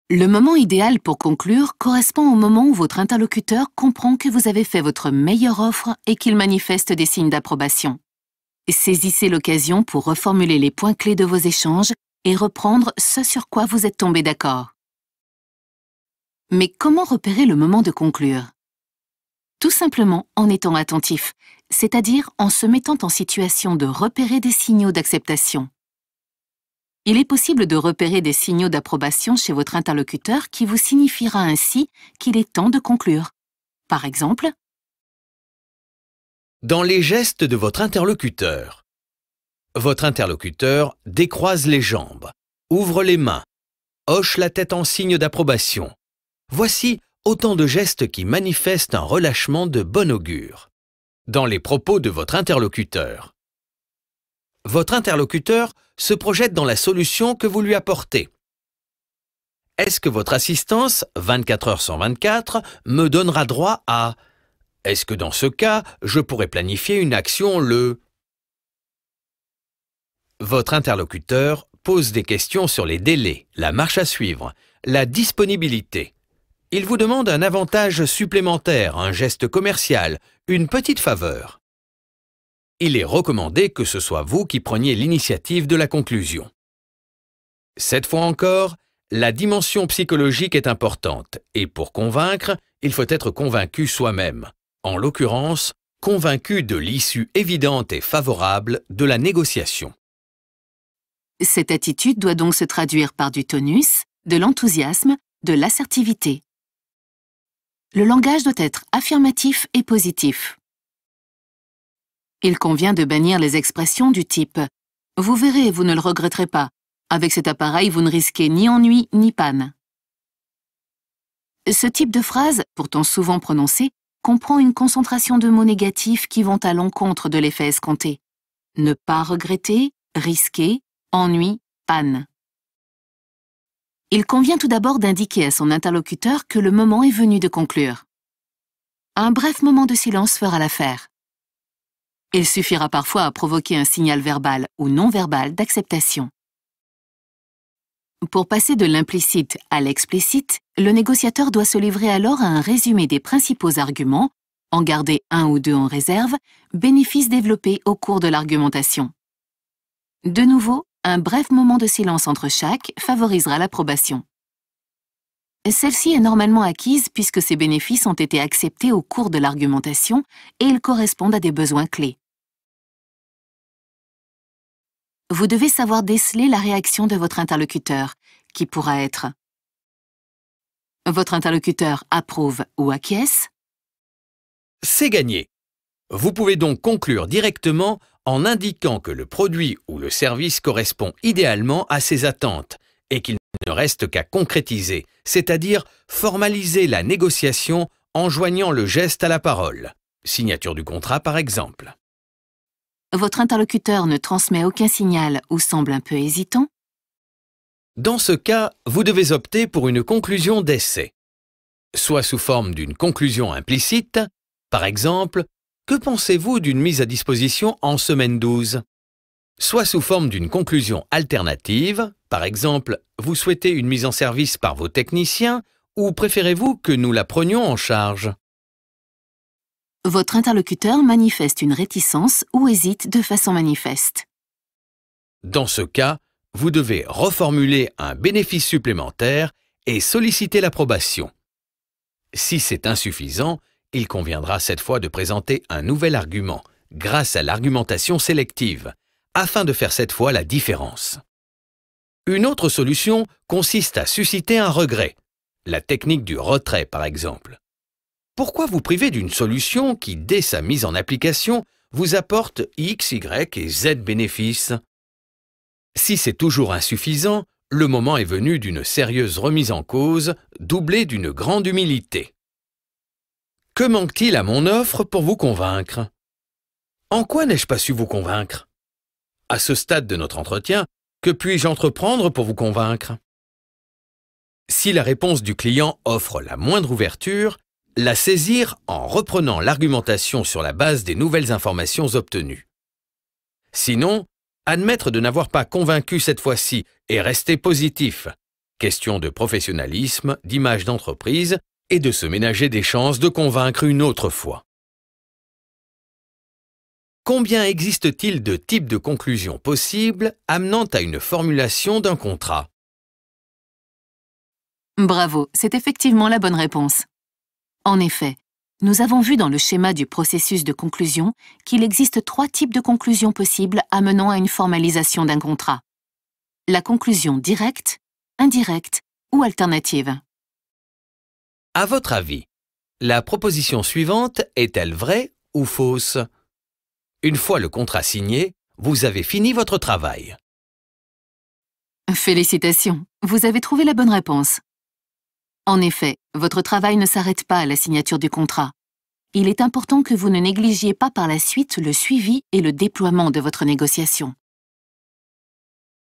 Le moment idéal pour conclure correspond au moment où votre interlocuteur comprend que vous avez fait votre meilleure offre et qu'il manifeste des signes d'approbation. Saisissez l'occasion pour reformuler les points clés de vos échanges et reprendre ce sur quoi vous êtes tombé d'accord. Mais comment repérer le moment de conclure? Tout simplement en étant attentif, c'est-à-dire en se mettant en situation de repérer des signaux d'acceptation. Il est possible de repérer des signaux d'approbation chez votre interlocuteur qui vous signifiera ainsi qu'il est temps de conclure. Par exemple, dans les gestes de votre interlocuteur décroise les jambes, ouvre les mains, hoche la tête en signe d'approbation. Voici autant de gestes qui manifestent un relâchement de bon augure. Dans les propos de votre interlocuteur se projette dans la solution que vous lui apportez. Est-ce que votre assistance, 24 heures sur 24, me donnera droit à... Est-ce que dans ce cas, je pourrais planifier une action le... Votre interlocuteur pose des questions sur les délais, la marche à suivre, la disponibilité. Il vous demande un avantage supplémentaire, un geste commercial, une petite faveur. Il est recommandé que ce soit vous qui preniez l'initiative de la conclusion. Cette fois encore, la dimension psychologique est importante et pour convaincre, il faut être convaincu soi-même. En l'occurrence, convaincu de l'issue évidente et favorable de la négociation. cette attitude doit donc se traduire par du tonus, de l'enthousiasme, de l'assertivité. Le langage doit être affirmatif et positif. Il convient de bannir les expressions du type « Vous verrez, vous ne le regretterez pas. Avec cet appareil, vous ne risquez ni ennui ni panne. » Ce type de phrase, pourtant souvent prononcée, comprend une concentration de mots négatifs qui vont à l'encontre de l'effet escompté. Ne pas regretter, risquer, ennui, panne. Il convient tout d'abord d'indiquer à son interlocuteur que le moment est venu de conclure. Un bref moment de silence fera l'affaire. Il suffira parfois à provoquer un signal verbal ou non verbal d'acceptation. Pour passer de l'implicite à l'explicite, le négociateur doit se livrer alors à un résumé des principaux arguments, en garder un ou deux en réserve, bénéfices développés au cours de l'argumentation. De nouveau, un bref moment de silence entre chaque favorisera l'approbation. Celle-ci est normalement acquise puisque ces bénéfices ont été acceptés au cours de l'argumentation et ils correspondent à des besoins clés. Vous devez savoir déceler la réaction de votre interlocuteur, qui pourra être votre interlocuteur approuve ou acquiesce. C'est gagné. Vous pouvez donc conclure directement en indiquant que le produit ou le service correspond idéalement à ses attentes et qu'il ne reste qu'à concrétiser, c'est-à-dire formaliser la négociation en joignant le geste à la parole. Signature du contrat par exemple. Votre interlocuteur ne transmet aucun signal ou semble un peu hésitant. Dans ce cas, vous devez opter pour une conclusion d'essai. Soit sous forme d'une conclusion implicite, par exemple, que pensez-vous d'une mise à disposition en semaine 12? Soit sous forme d'une conclusion alternative, par exemple, vous souhaitez une mise en service par vos techniciens ou préférez-vous que nous la prenions en charge? Votre interlocuteur manifeste une réticence ou hésite de façon manifeste. Dans ce cas, vous devez reformuler un bénéfice supplémentaire et solliciter l'approbation. Si c'est insuffisant, il conviendra cette fois de présenter un nouvel argument, grâce à l'argumentation sélective, afin de faire cette fois la différence. Une autre solution consiste à susciter un regret, la technique du retrait par exemple. Pourquoi vous priver d'une solution qui, dès sa mise en application, vous apporte X, Y et Z bénéfices? Si c'est toujours insuffisant, le moment est venu d'une sérieuse remise en cause, doublée d'une grande humilité. Que manque-t-il à mon offre pour vous convaincre? En quoi n'ai-je pas su vous convaincre? À ce stade de notre entretien, que puis-je entreprendre pour vous convaincre? Si la réponse du client offre la moindre ouverture, la saisir en reprenant l'argumentation sur la base des nouvelles informations obtenues. Sinon, admettre de n'avoir pas convaincu cette fois-ci et rester positif, Question de professionnalisme, d'image d'entreprise et de se ménager des chances de convaincre une autre fois. Combien existe-t-il de types de conclusions possibles amenant à une formulation d'un contrat? Bravo, c'est effectivement la bonne réponse. En effet, nous avons vu dans le schéma du processus de conclusion qu'il existe 3 types de conclusions possibles amenant à une formalisation d'un contrat. La conclusion directe, indirecte ou alternative. À votre avis, la proposition suivante est-elle vraie ou fausse? Une fois le contrat signé, vous avez fini votre travail. Félicitations, vous avez trouvé la bonne réponse. En effet, votre travail ne s'arrête pas à la signature du contrat. Il est important que vous ne négligiez pas par la suite le suivi et le déploiement de votre négociation.